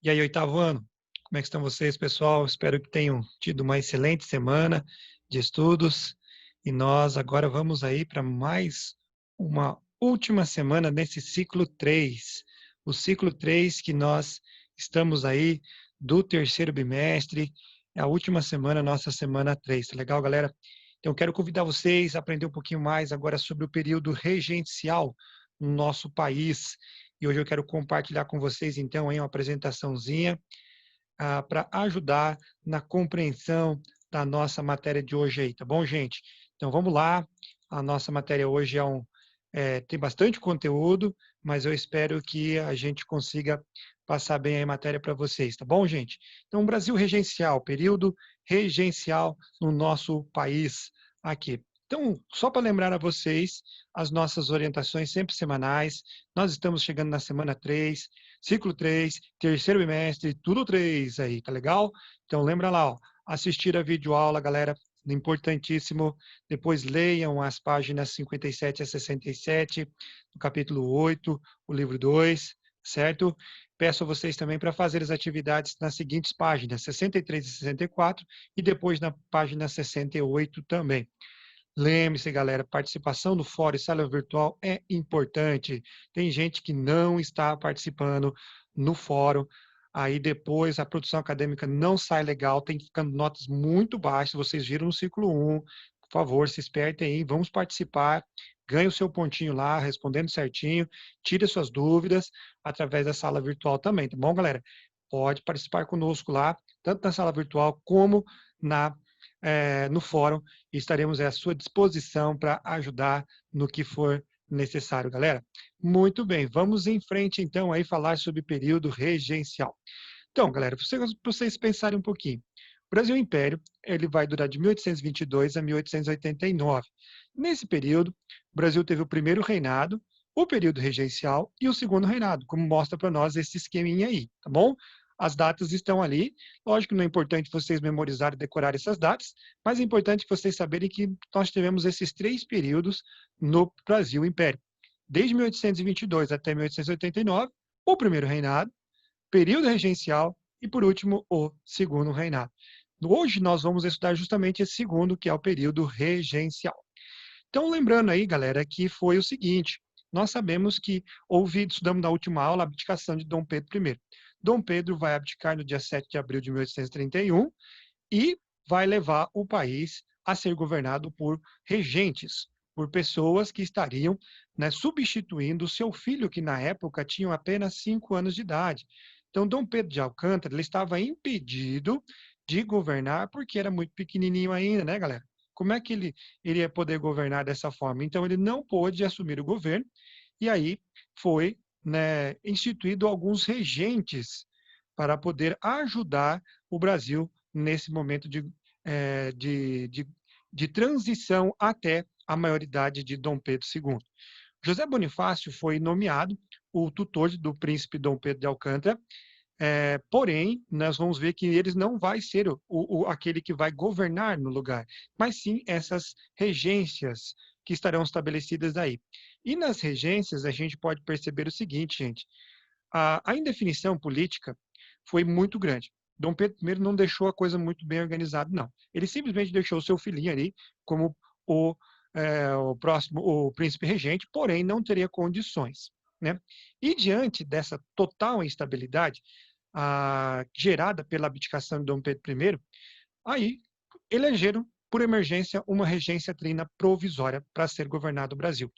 E aí, oitavo ano, como é que estão vocês, pessoal? Espero que tenham tido uma excelente semana de estudos. E nós agora vamos aí para mais uma última semana nesse ciclo 3. O ciclo 3 que nós estamos aí do terceiro bimestre, é a última semana, nossa semana 3. Tá legal, galera? Então, quero convidar vocês a aprender um pouquinho mais agora sobre o período regencial no nosso país. E hoje eu quero compartilhar com vocês, então, aí uma apresentaçãozinha para ajudar na compreensão da nossa matéria de hoje aí, tá bom, gente? Então, vamos lá. A nossa matéria hoje tem bastante conteúdo, mas eu espero que a gente consiga passar bem a matéria para vocês, tá bom, gente? Então, Brasil regencial, período regencial no nosso país aqui. Então, só para lembrar a vocês, as nossas orientações sempre semanais, nós estamos chegando na semana 3, ciclo 3, terceiro bimestre, tudo 3 aí, tá legal? Então, lembra lá, ó, assistir a videoaula, galera, importantíssimo. Depois leiam as páginas 57 a 67, do capítulo 8, o livro 2, certo? Peço a vocês também para fazer as atividades nas seguintes páginas, 63 e 64, e depois na página 68 também. Lembre-se, galera, participação no fórum e sala virtual é importante. Tem gente que não está participando no fórum, aí depois a produção acadêmica não sai legal, tem ficando notas muito baixas, vocês viram no ciclo 1, por favor, se espertem aí, vamos participar, ganhe o seu pontinho lá, respondendo certinho, tire suas dúvidas através da sala virtual também, tá bom, galera? Pode participar conosco lá, tanto na sala virtual como no fórum, e estaremos à sua disposição para ajudar no que for necessário, galera. Muito bem, vamos em frente então aí falar sobre período regencial. Então, galera, para vocês pensarem um pouquinho, o Brasil Império, ele vai durar de 1822 a 1889. Nesse período, o Brasil teve o primeiro reinado, o período regencial e o segundo reinado, como mostra para nós esse esqueminha aí, tá bom? As datas estão ali. Lógico que não é importante vocês memorizarem e decorar essas datas, mas é importante vocês saberem que nós tivemos esses 3 períodos no Brasil Império. Desde 1822 até 1889, o primeiro reinado, período regencial e, por último, o segundo reinado. Hoje nós vamos estudar justamente esse segundo, que é o período regencial. Então, lembrando aí, galera, que foi o seguinte, nós sabemos que estudamos na última aula, a abdicação de Dom Pedro I. Dom Pedro vai abdicar no dia 7 de abril de 1831 e vai levar o país a ser governado por regentes, por pessoas que estariam, né, substituindo o seu filho, que na época tinha apenas 5 anos de idade. Então, Dom Pedro de Alcântara ele estava impedido de governar porque era muito pequenininho ainda, né, galera? Como é que ele iria poder governar dessa forma? Então, ele não pôde assumir o governo, e aí foi, né, instituído alguns regentes para poder ajudar o Brasil nesse momento eh, de, de, de transição até a maioridade de Dom Pedro II. José Bonifácio foi nomeado o tutor do príncipe Dom Pedro de Alcântara, porém, nós vamos ver que eles não vai ser aquele que vai governar no lugar, mas sim essas regências que estarão estabelecidas aí. E nas regências, a gente pode perceber o seguinte, gente, a indefinição política foi muito grande. Dom Pedro I não deixou a coisa muito bem organizada, não. Ele simplesmente deixou o seu filhinho ali como o, o príncipe regente, porém não teria condições. Né? E diante dessa total instabilidade gerada pela abdicação de Dom Pedro I, aí elegeram, por emergência, uma regência trina provisória para ser governado o Brasil.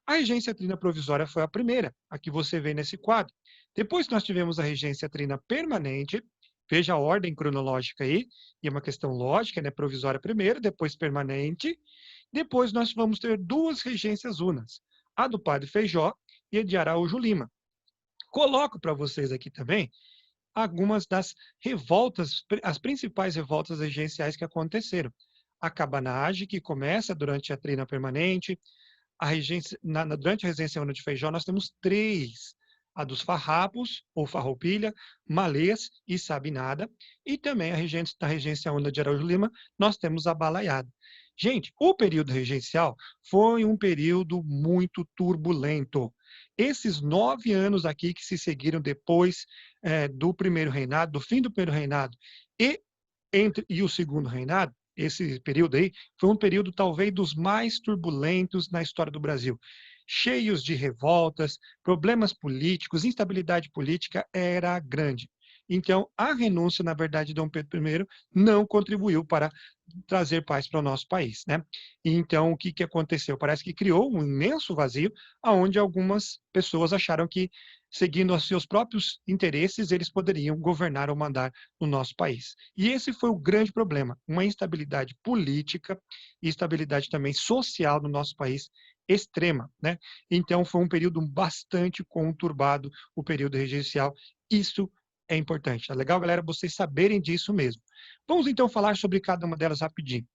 A regência trina provisória foi a primeira, a que você vê nesse quadro. Depois nós tivemos a regência trina permanente, veja a ordem cronológica aí, e é uma questão lógica, né? Provisória primeiro, depois permanente. Depois nós vamos ter duas regências unas, a do padre Feijó e a de Araújo Lima. Coloco para vocês aqui também algumas das revoltas, as principais revoltas regenciais que aconteceram. A cabanagem, que começa durante a trina permanente, a regência, durante a regência Una de Feijó, nós temos 3. A dos farrapos, ou farroupilha, malês e sabinada. E também da regência Una de Araújo Lima, nós temos a balaiada. Gente, o período regencial foi um período muito turbulento. esses 9 anos aqui que se seguiram depois do primeiro reinado, do fim do primeiro reinado e o segundo reinado, esse período aí, foi um período talvez dos mais turbulentos na história do Brasil. Cheios de revoltas, problemas políticos, instabilidade política era grande. Então, a renúncia, na verdade, de Dom Pedro I não contribuiu para trazer paz para o nosso país, né? E então, o que aconteceu? Parece que criou um imenso vazio, onde algumas pessoas acharam que, seguindo os seus próprios interesses, eles poderiam governar ou mandar no nosso país. E esse foi o grande problema, uma instabilidade política e instabilidade também social no nosso país extrema, né? Então, foi um período bastante conturbado, o período regencial. Isso é importante. É legal, galera, vocês saberem disso mesmo. Vamos então falar sobre cada uma delas rapidinho.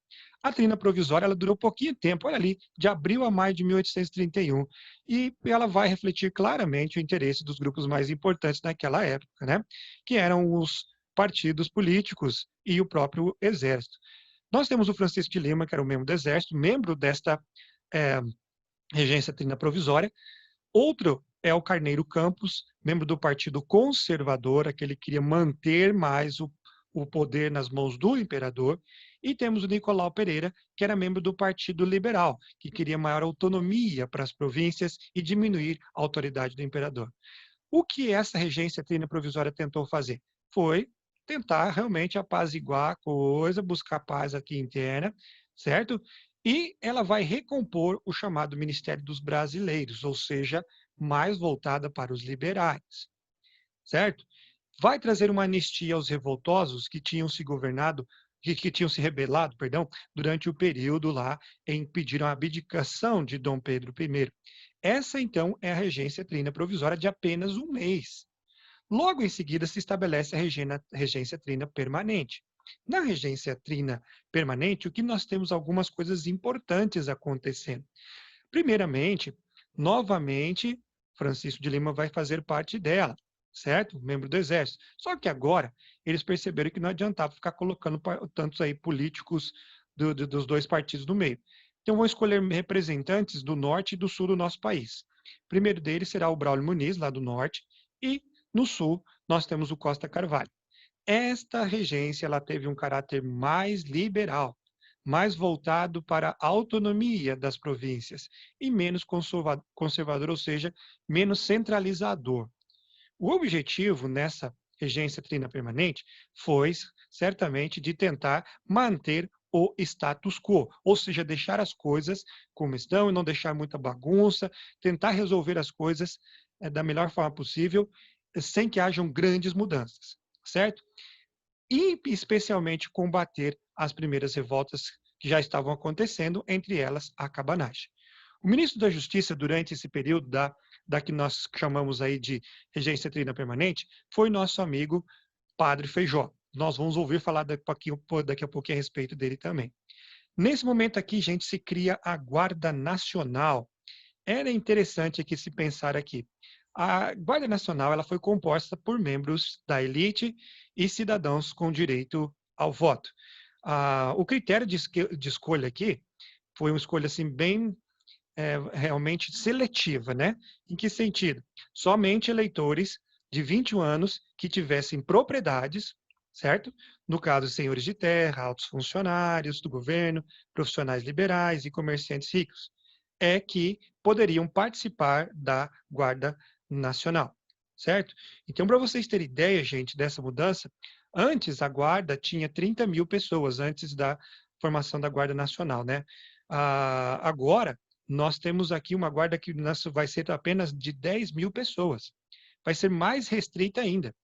A trina provisória ela durou pouquinho tempo, olha ali, de abril a maio de 1831, e ela vai refletir claramente o interesse dos grupos mais importantes naquela época, né? Que eram os partidos políticos e o próprio exército. Nós temos o Francisco de Lima, que era um membro do exército, membro desta regência trina provisória. Outro é o Carneiro Campos, membro do Partido Conservador, aquele que queria manter mais o poder nas mãos do imperador. E temos o Nicolau Pereira, que era membro do Partido Liberal, que queria maior autonomia para as províncias e diminuir a autoridade do imperador. O que essa regência trina provisória tentou fazer? Foi tentar realmente apaziguar a coisa, buscar paz aqui interna, certo? E ela vai recompor o chamado Ministério dos Brasileiros, ou seja, mais voltada para os liberais, certo? Vai trazer uma anistia aos revoltosos que tinham se governado, que tinham se rebelado, perdão, durante o período lá em que pediram a abdicação de Dom Pedro I. Essa, então, é a regência trina provisória de apenas um mês. Logo em seguida, se estabelece a regência trina permanente. Na regência trina permanente, o que nós temos algumas coisas importantes acontecendo. Primeiramente, novamente, Francisco de Lima vai fazer parte dela, certo? Membro do Exército. Só que agora, eles perceberam que não adiantava ficar colocando tantos aí políticos dos dois partidos no meio. Então, vão escolher representantes do norte e do sul do nosso país. O primeiro deles será o Braulio Muniz, lá do norte, e no sul nós temos o Costa Carvalho. Esta regência ela teve um caráter mais liberal, mais voltado para a autonomia das províncias e menos conservador, ou seja, menos centralizador. O objetivo nessa regência trina permanente foi, certamente, de tentar manter o status quo, ou seja, deixar as coisas como estão e não deixar muita bagunça, tentar resolver as coisas da melhor forma possível, sem que hajam grandes mudanças, certo? E especialmente combater as primeiras revoltas que já estavam acontecendo, entre elas a cabanagem. O ministro da Justiça, durante esse período da que nós chamamos aí de regência trina permanente, foi nosso amigo Padre Feijó. Nós vamos ouvir falar daqui a pouquinho a respeito dele também. Nesse momento aqui, gente, se cria a Guarda Nacional. Era interessante aqui se pensar aqui. A Guarda Nacional ela foi composta por membros da elite e cidadãos com direito ao voto. O critério de escolha aqui foi uma escolha assim bem realmente seletiva, né? Em que sentido? Somente eleitores de 21 anos que tivessem propriedades, certo? No caso, senhores de terra, altos funcionários do governo, profissionais liberais e comerciantes ricos, é que poderiam participar da Guarda Nacional, certo? Então, para vocês terem ideia, gente, dessa mudança, antes a Guarda tinha 30 mil pessoas, antes da formação da Guarda Nacional, né? Agora, nós temos aqui uma guarda que vai ser apenas de 10 mil pessoas. Vai ser mais restrita ainda,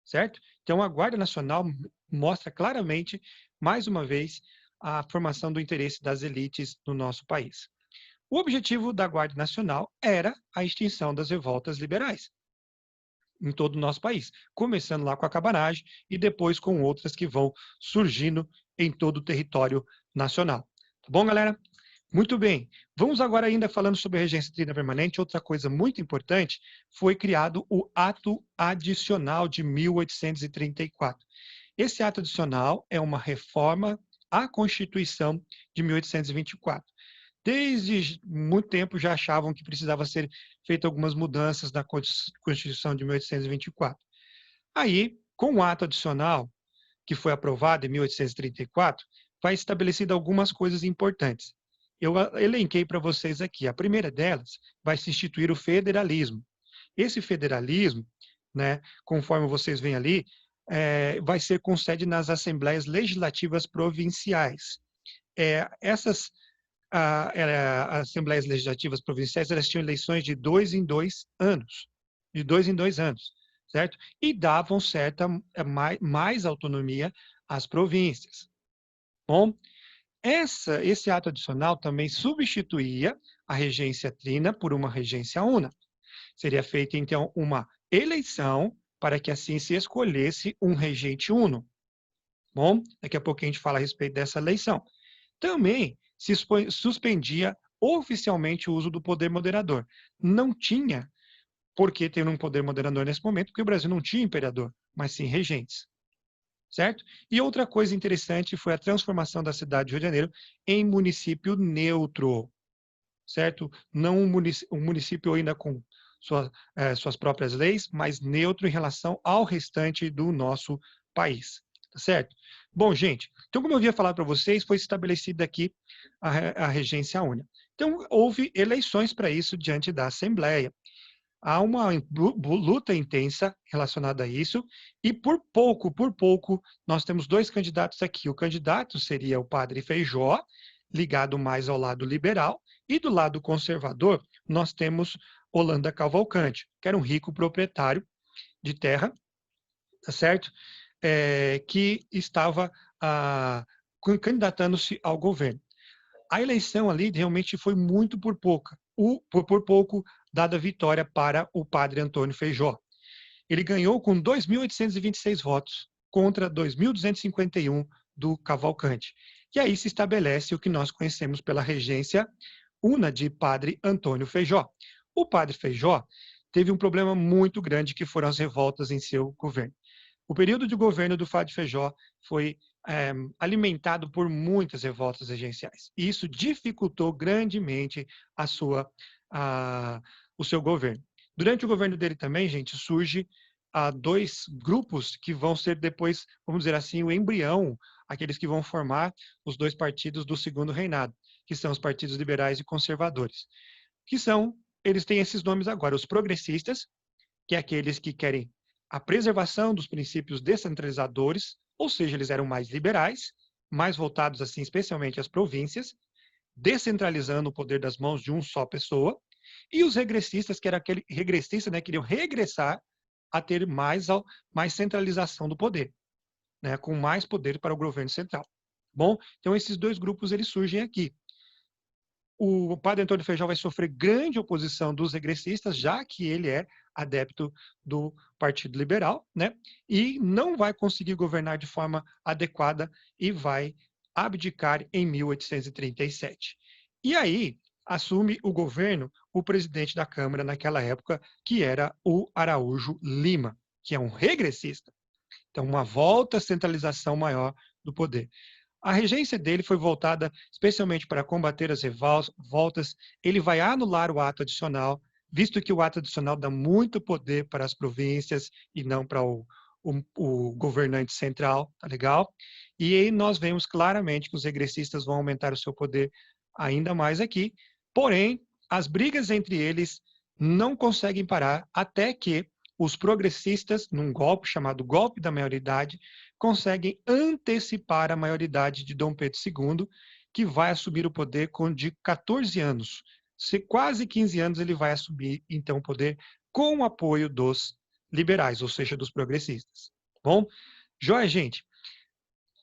certo? Então, a Guarda Nacional mostra claramente, mais uma vez, a formação do interesse das elites no nosso país. O objetivo da Guarda Nacional era a extinção das revoltas liberais em todo o nosso país, começando lá com a cabanagem e depois com outras que vão surgindo em todo o território nacional. Tá bom, galera? Muito bem. Vamos agora ainda falando sobre a regência trina permanente. Outra coisa muito importante, foi criado o Ato Adicional de 1834. Esse ato adicional é uma reforma à Constituição de 1824. desde muito tempo já achavam que precisava ser feita algumas mudanças na Constituição de 1824. Aí, com o ato adicional, que foi aprovado em 1834, vai estabelecido algumas coisas importantes. Eu elenquei para vocês aqui. A primeira delas vai se instituir o federalismo. Esse federalismo, né, conforme vocês veem ali, vai ser com sede nas assembleias legislativas provinciais. Essas assembleias legislativas provinciais, elas tinham eleições de 2 em 2 anos, de 2 em 2 anos, certo? E davam certa mais autonomia às províncias. Bom, esse ato adicional também substituía a regência trina por uma regência una. Seria feita, então, uma eleição para que assim se escolhesse um regente uno. Bom, daqui a pouco a gente fala a respeito dessa eleição. Também se suspendia oficialmente o uso do poder moderador. Não tinha por que ter um poder moderador nesse momento, porque o Brasil não tinha imperador, mas sim regentes. Certo? E outra coisa interessante foi a transformação da cidade de Rio de Janeiro em município neutro, certo? Não um município ainda com suas próprias leis, mas neutro em relação ao restante do nosso país, tá certo? Bom, gente, então como eu havia falado para vocês, foi estabelecida aqui a regência única. Então, houve eleições para isso diante da Assembleia. Há uma luta intensa relacionada a isso, e por pouco, nós temos dois candidatos aqui. O candidato seria o padre Feijó, ligado mais ao lado liberal, e do lado conservador, nós temos Holanda Cavalcante, que era um rico proprietário de terra, tá certo? Que estava candidatando-se ao governo. A eleição ali realmente foi muito por pouco, dada a vitória para o padre Antônio Feijó. Ele ganhou com 2.826 votos contra 2.251 do Cavalcante. E aí se estabelece o que nós conhecemos pela regência una de padre Antônio Feijó. O padre Feijó teve um problema muito grande, que foram as revoltas em seu governo. O período de governo do padre Feijó foi alimentado por muitas revoltas regenciais. E isso dificultou grandemente o seu governo. Durante o governo dele também, gente, surge dois grupos que vão ser depois, vamos dizer assim, o embrião, aqueles que vão formar os dois partidos do segundo reinado, que são os partidos liberais e conservadores. Eles têm esses nomes agora, os progressistas, que é aqueles que querem a preservação dos princípios descentralizadores, ou seja, eles eram mais liberais, mais voltados assim especialmente às províncias, descentralizando o poder das mãos de uma só pessoa, e os regressistas, que era aquele regressista, né, queriam regressar a ter mais centralização do poder, né, com mais poder para o governo central. Bom, então esses dois grupos eles surgem aqui. O padre Antônio Feijó vai sofrer grande oposição dos regressistas, já que ele é adepto do Partido Liberal, né? E não vai conseguir governar de forma adequada e vai abdicar em 1837. E aí assume o governo o presidente da Câmara naquela época, que era o Araújo Lima, que é um regressista. Então, uma volta à centralização maior do poder. A regência dele foi voltada especialmente para combater as revoltas. Ele vai anular o ato adicional, visto que o ato adicional dá muito poder para as províncias e não para o governante central, tá legal? E aí nós vemos claramente que os regressistas vão aumentar o seu poder ainda mais aqui, porém, as brigas entre eles não conseguem parar até que os progressistas, num golpe chamado golpe da maioridade, conseguem antecipar a maioridade de Dom Pedro II, que vai assumir o poder com de 14 anos. Quase 15 anos ele vai assumir, então, o poder com o apoio dos liberais, ou seja, dos progressistas. Bom, joia, gente?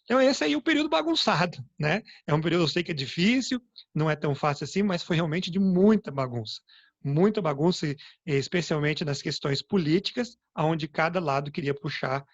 Então, esse aí é o período bagunçado, né? É um período, eu sei que é difícil, não é tão fácil assim, mas foi realmente de muita bagunça, especialmente nas questões políticas, onde cada lado queria puxar,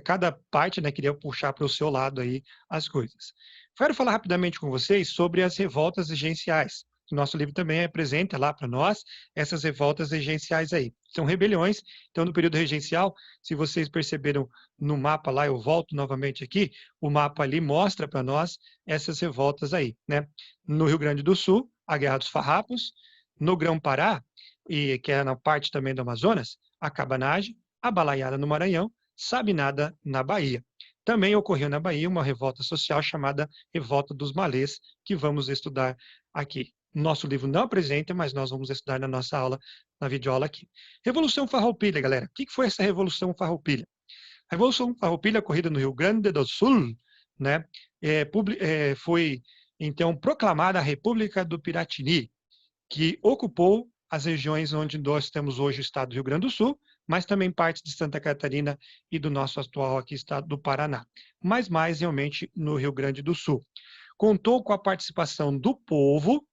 cada parte, né, queria puxar para o seu lado aí as coisas. Quero falar rapidamente com vocês sobre as revoltas regenciais. nosso livro também apresenta lá para nós essas revoltas regenciais aí. São rebeliões, então no período regencial, se vocês perceberam no mapa lá, eu volto novamente aqui, o mapa ali mostra para nós essas revoltas aí, né? No Rio Grande do Sul, a Guerra dos Farrapos, no Grão-Pará, e que é na parte também do Amazonas, a Cabanagem, a Balaiada no Maranhão, Sabinada na Bahia. Também ocorreu na Bahia uma revolta social chamada Revolta dos Malês, que vamos estudar aqui. Nosso livro não apresenta, mas nós vamos estudar na nossa aula, na videoaula aqui. Revolução Farroupilha, galera. O que foi essa Revolução Farroupilha? A Revolução Farroupilha, ocorrida no Rio Grande do Sul, né, foi então proclamada a República do Piratini, que ocupou as regiões onde nós temos hoje o estado do Rio Grande do Sul, mas também parte de Santa Catarina e do nosso atual aqui estado do Paraná, mas mais realmente no Rio Grande do Sul. Contou com a participação do povo,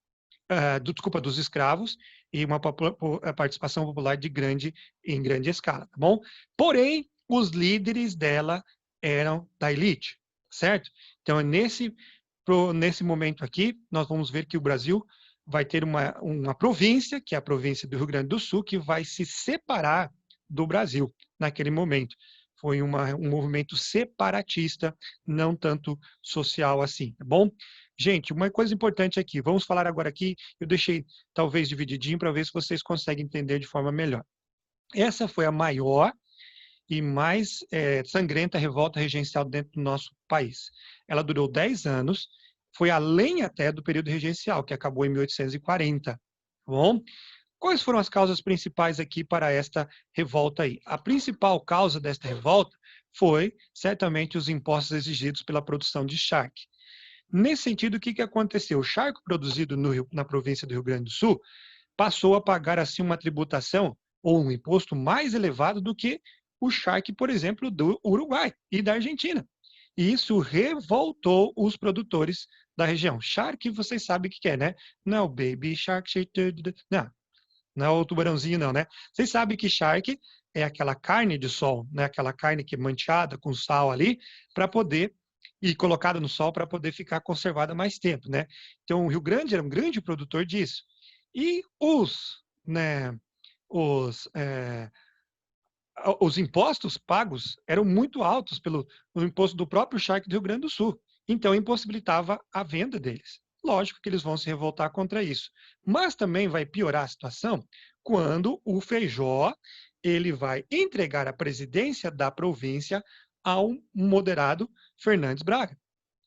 dos escravos, e uma participação popular em grande escala, tá bom? Porém, os líderes dela eram da elite, certo? Então, nesse momento aqui, nós vamos ver que o Brasil vai ter uma província, que é a província do Rio Grande do Sul, que vai se separar do Brasil naquele momento. Foi um movimento separatista, não tanto social assim, tá bom? Gente, uma coisa importante aqui, vamos falar agora aqui, eu deixei talvez divididinho para ver se vocês conseguem entender de forma melhor. Essa foi a maior e mais sangrenta revolta regencial dentro do nosso país. Ela durou 10 anos, foi além até do período regencial, que acabou em 1840. Tá bom? Quais foram as causas principais aqui para esta revolta aí? A principal causa desta revolta foi, certamente, os impostos exigidos pela produção de charque. Nesse sentido, o que aconteceu? O charque produzido na província do Rio Grande do Sul passou a pagar, assim, uma tributação ou um imposto mais elevado do que o charque, por exemplo, do Uruguai e da Argentina. E isso revoltou os produtores da região. Charque, vocês sabem o que é, né? Não é o Baby Shark, não é o tubarãozinho, não, né? Vocês sabem que charque é aquela carne de sol, né? Aquela carne que é manteada com sal ali, para poder e colocada no sol para poder ficar conservada mais tempo, né? Então, o Rio Grande era um grande produtor disso. E né, os, é, os impostos pagos eram muito altos pelo imposto do próprio charque do Rio Grande do Sul. Então, impossibilitava a venda deles. Lógico que eles vão se revoltar contra isso. Mas também vai piorar a situação quando o Feijó ele vai entregar a presidência da província ao moderado Fernandes Braga,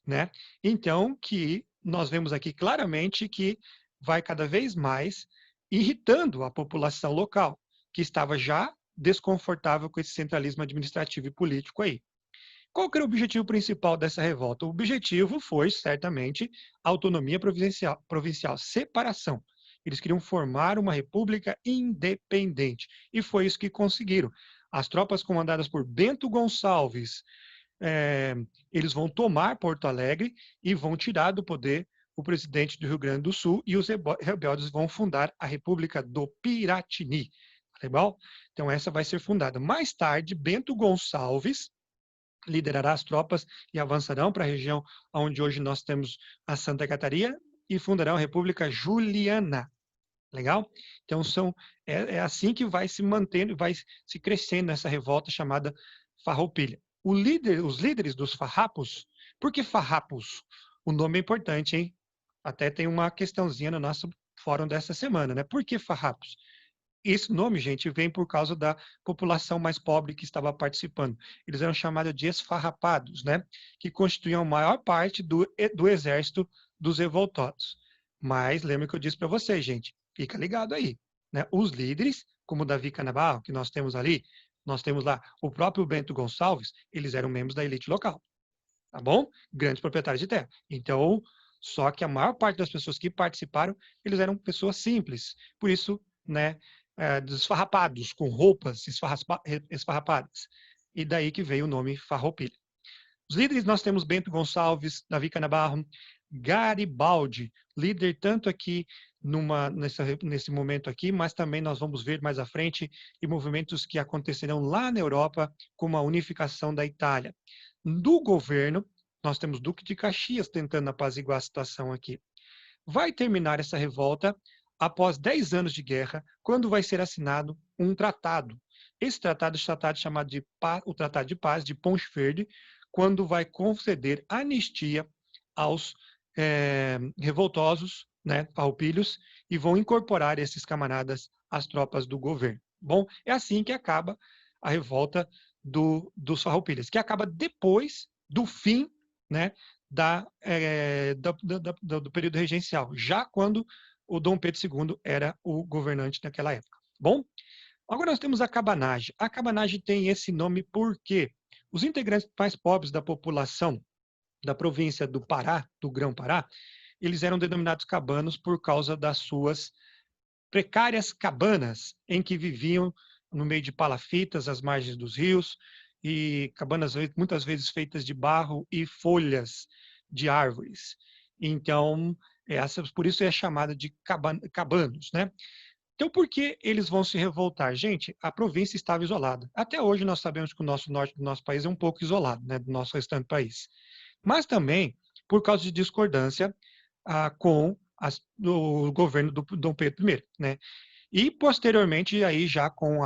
né? Então, que nós vemos aqui claramente que vai cada vez mais irritando a população local, que estava já desconfortável com esse centralismo administrativo e político aí. Qual que era o objetivo principal dessa revolta? O objetivo foi, certamente, a autonomia provincial, separação. Eles queriam formar uma república independente. E foi isso que conseguiram. As tropas comandadas por Bento Gonçalves, eles vão tomar Porto Alegre e vão tirar do poder o presidente do Rio Grande do Sul e os rebeldes vão fundar a República do Piratini. Legal? Então, essa vai ser fundada. Mais tarde, Bento Gonçalves liderará as tropas e avançarão para a região onde hoje nós temos a Santa Catarina e fundarão a República Juliana. Legal? Então, é assim que vai se mantendo, vai se crescendo essa revolta chamada Farroupilha. Os líderes dos farrapos, por que farrapos? O nome é importante, hein? Até tem uma questãozinha no nosso fórum dessa semana, né? Por que farrapos? Esse nome, gente, vem por causa da população mais pobre que estava participando. Eles eram chamados de esfarrapados, né? Que constituíam a maior parte do exército dos revoltosos. Mas lembra que eu disse para vocês, gente, fica ligado aí, né? Os líderes, como Davi Canabarro, que nós temos ali, nós temos lá o próprio Bento Gonçalves, eles eram membros da elite local, tá bom? Grandes proprietários de terra. Então, só que a maior parte das pessoas que participaram, eles eram pessoas simples. Por isso, né, desfarrapados, com roupas esfarrapadas. E daí que veio o nome Farroupilha. Os líderes nós temos Bento Gonçalves, Davi Canabarro, Garibaldi, líder tanto aqui nesse momento aqui, mas também nós vamos ver mais à frente em movimentos que acontecerão lá na Europa, como a unificação da Itália. Do governo, nós temos Duque de Caxias tentando apaziguar a situação aqui. vai terminar essa revolta após 10 anos de guerra, quando vai ser assinado um tratado. Esse tratado é o tratado chamado de o Tratado de Paz de Ponte Verde, quando vai conceder anistia aos revoltosos, né, farroupilhos, e vão incorporar esses camaradas às tropas do governo. Bom, é assim que acaba a revolta dos farroupilhas, que acaba depois do fim, né, do período regencial, já quando o Dom Pedro II era o governante naquela época. Bom, agora nós temos a cabanagem. A cabanagem tem esse nome porque os integrantes mais pobres da população da província do Pará, do Grão-Pará, eles eram denominados cabanos por causa das suas precárias cabanas em que viviam no meio de palafitas, às margens dos rios, e cabanas muitas vezes feitas de barro e folhas de árvores. Então, por isso é chamada de cabanos, né? Então, por que eles vão se revoltar? Gente, a província estava isolada. Até hoje nós sabemos que o nosso norte do nosso país é um pouco isolado, né, do nosso restante país. Mas também por causa de discordância com o governo do Dom Pedro I, né? E posteriormente, aí já com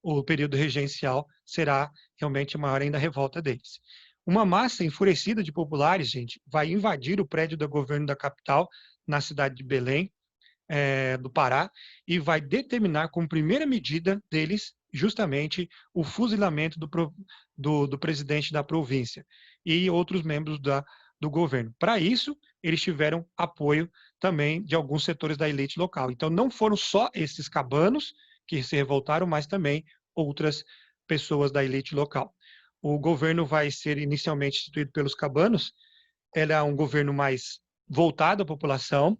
o período regencial, será realmente maior ainda a revolta deles. Uma massa enfurecida de populares, gente, vai invadir o prédio do governo da capital, na cidade de Belém, do Pará, e vai determinar como primeira medida deles justamente o fuzilamento do presidente da província e outros membros do governo. Para isso, eles tiveram apoio também de alguns setores da elite local. Então, não foram só esses cabanos que se revoltaram, mas também outras pessoas da elite local. O governo vai ser inicialmente instituído pelos cabanos, ele é um governo mais voltado à população,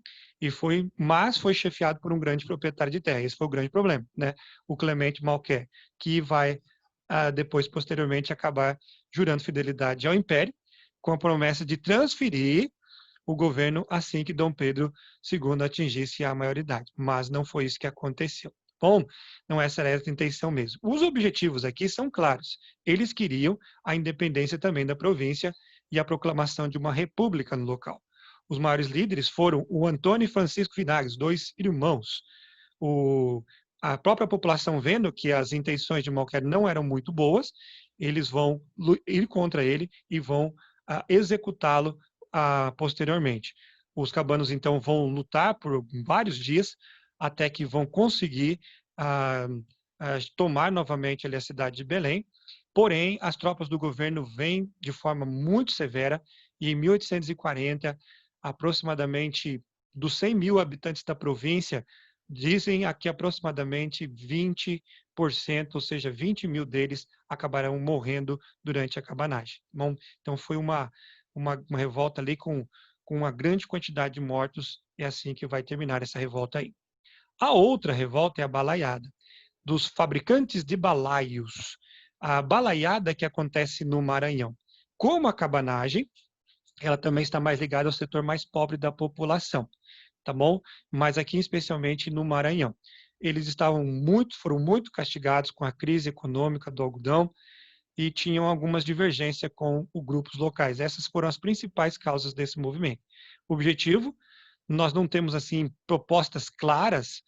mas foi chefiado por um grande proprietário de terra. Esse foi o grande problema, né? O Clemente Malquer, que vai depois, posteriormente, acabar jurando fidelidade ao Império, com a promessa de transferir o governo assim que Dom Pedro II atingisse a maioridade. Mas não foi isso que aconteceu. Bom, não essa era a intenção mesmo. Os objetivos aqui são claros. Eles queriam a independência também da província e a proclamação de uma república no local. Os maiores líderes foram o Antônio e Francisco Vinagres, dois irmãos. A própria população, vendo que as intenções de Malquer não eram muito boas, eles vão ir contra ele e vão executá-lo posteriormente. Os cabanos, então, vão lutar por vários dias até que vão conseguir tomar novamente ali a cidade de Belém. Porém, as tropas do governo vêm de forma muito severa e em 1840, aproximadamente dos 100 mil habitantes da província, dizem aqui aproximadamente 20%, ou seja, 20 mil deles acabarão morrendo durante a cabanagem. Bom, então foi uma revolta ali com uma grande quantidade de mortos, é assim que vai terminar essa revolta aí. A outra revolta é a balaiada, dos fabricantes de balaios. A balaiada que acontece no Maranhão. Como a cabanagem, ela também está mais ligada ao setor mais pobre da população, tá bom? Mas aqui, especialmente no Maranhão. Eles foram muito castigados com a crise econômica do algodão e tinham algumas divergências com os grupos locais. Essas foram as principais causas desse movimento. O objetivo, nós não temos, assim, propostas claras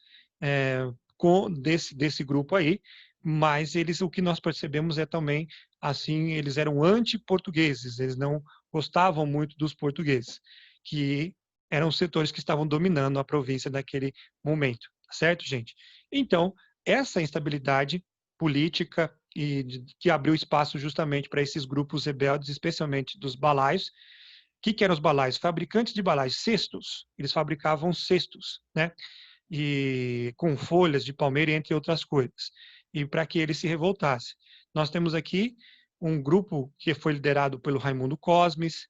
desse grupo aí, mas o que nós percebemos é também, assim, eles eram anti-portugueses, eles não gostavam muito dos portugueses, que eram os setores que estavam dominando a província naquele momento, certo, gente? Então, essa instabilidade política que abriu espaço justamente para esses grupos rebeldes, especialmente dos balaios. O que eram os balaios? Fabricantes de balaios, cestos. Eles fabricavam cestos, né? E com folhas de palmeira, entre outras coisas, e para que ele se revoltasse. Nós temos aqui um grupo que foi liderado pelo Raimundo Gomes,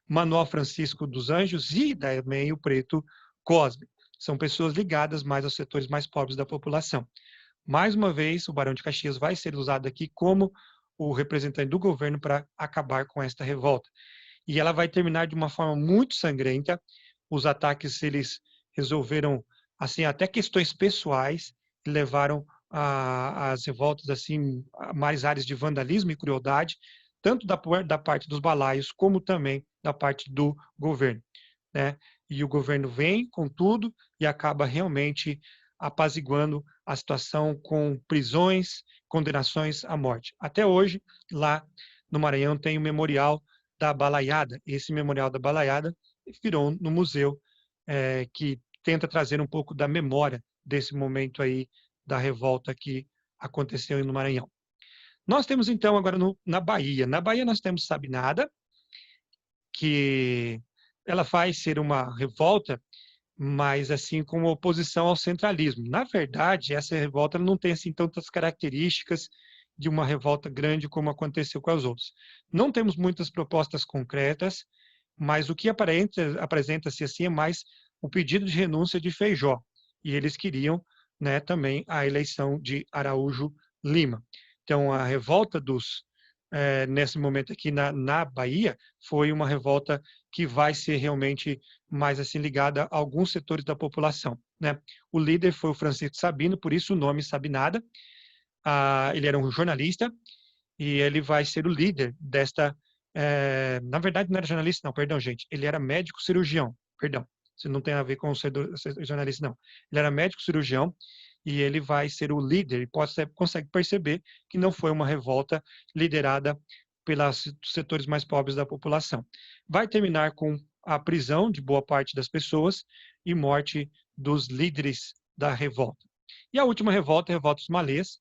Manuel Francisco dos Anjos e também o Preto Cosme. São pessoas ligadas mais aos setores mais pobres da população. Mais uma vez, o Barão de Caxias vai ser usado aqui como o representante do governo para acabar com esta revolta. E ela vai terminar de uma forma muito sangrenta. Os ataques, eles resolveram, assim, até questões pessoais, que levaram as revoltas, assim, a mais áreas de vandalismo e crueldade, tanto da parte dos balaios, como também da parte do governo. né? E o governo vem com tudo e acaba realmente apaziguando a situação com prisões, condenações à morte. Até hoje, lá no Maranhão, tem o Memorial da Balaiada. Esse Memorial da Balaiada virou no museu, que tenta trazer um pouco da memória desse momento aí da revolta que aconteceu no Maranhão. Nós temos então agora na Bahia. Na Bahia nós temos Sabinada, que ela vai ser uma revolta, mas assim com oposição ao centralismo. Na verdade, essa revolta não tem assim tantas características de uma revolta grande como aconteceu com as outras. Não temos muitas propostas concretas, mas o que apresenta-se assim é mais o pedido de renúncia de Feijó. E eles queriam, né, também a eleição de Araújo Lima. Então, a revolta nesse momento aqui na Bahia, foi uma revolta que vai ser realmente mais assim ligada a alguns setores da população, né? O líder foi o Francisco Sabino, por isso o nome Sabinada. Ele era um jornalista e ele vai ser o líder desta. Na verdade, não era jornalista, não, perdão, gente. Ele era médico cirurgião, perdão. Isso não tem a ver com ser jornalista, não. Ele era médico cirurgião e ele vai ser o líder. E consegue perceber que não foi uma revolta liderada pelos setores mais pobres da população. Vai terminar com a prisão de boa parte das pessoas e morte dos líderes da revolta. E a última revolta é a revolta dos malês,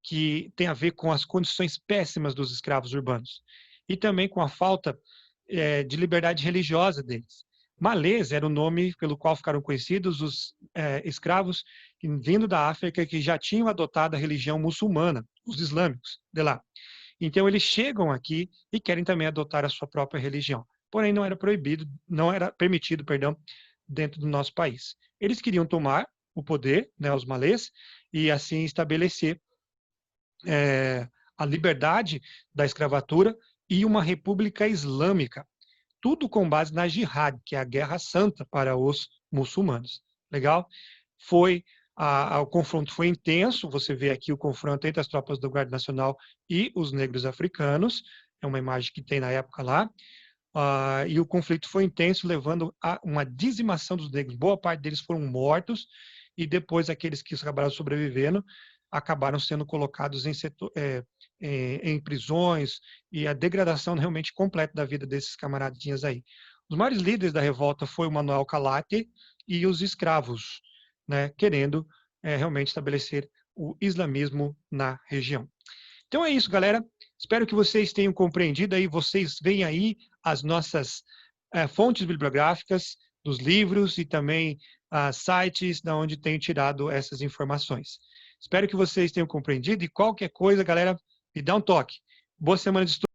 que tem a ver com as condições péssimas dos escravos urbanos e também com a falta de liberdade religiosa deles. Malês era o nome pelo qual ficaram conhecidos os escravos vindo da África que já tinham adotado a religião muçulmana, os islâmicos de lá. Então eles chegam aqui e querem também adotar a sua própria religião. Porém não era proibido, não era permitido, perdão, dentro do nosso país. Eles queriam tomar o poder, né, os malês, e assim estabelecer a liberdade da escravatura e uma república islâmica. Tudo com base na jihad, que é a guerra santa para os muçulmanos. Legal? O confronto foi intenso, você vê aqui o confronto entre as tropas do Guarda Nacional e os negros africanos, é uma imagem que tem na época lá, e o conflito foi intenso, levando a uma dizimação dos negros. Boa parte deles foram mortos, e depois aqueles que acabaram sobrevivendo acabaram sendo colocados em prisões, e a degradação realmente completa da vida desses camaradinhas aí. Os maiores líderes da revolta foi o Manuel Calate e os escravos, né, querendo realmente estabelecer o islamismo na região. Então é isso, galera. Espero que vocês tenham compreendido aí, vocês veem aí as nossas fontes bibliográficas dos livros e também sites da onde tenho tirado essas informações. Espero que vocês tenham compreendido e qualquer coisa, galera, me dá um toque. Boa semana de estudo.